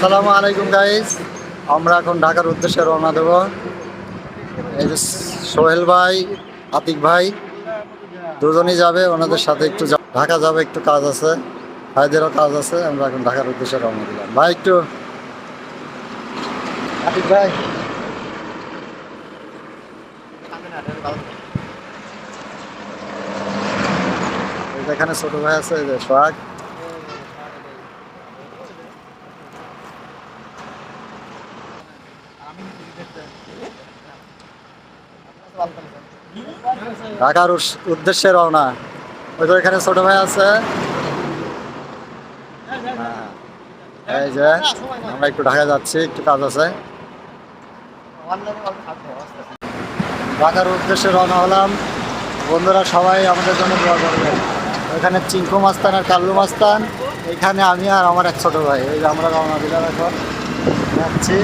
আসসালামু আলাইকুম গাইস, আমরা এখন ঢাকার উদ্দেশ্যে রওনা দেব। এই যে সোহেল ভাই, আতিক ভাই দুজনই যাবে, ওনাদের সাথে একটু ঢাকা যাবে, একটু কাজ আছে, ভাইদেরও কাজ আছে। আমরা এখন ঢাকার উদ্দেশ্যে রওনা দিলাম। ভাই একটু, আতিক ভাই এখানে ছোট ভাই আছে, এই যে সোহাগ। ঢাকার উদ্দেশ্যে রওনা। ওই তো এখানে ছোট ভাই আছে। এই যে আমরা একটু ঢাকা যাচ্ছি, একটু কাজ আছে। ঢাকার উদ্দেশ্যে রওনা হলাম। বন্ধুরা সবাই আমাদের জন্য দোয়া করবেন। ওইখানে চিঙ্কু মাস্তান আর কাল্লু মাস্তান, এখানে আমি আর আমার এক ছোট ভাই। এই যে আমরা রওনা দিলাম, এখন যাচ্ছি।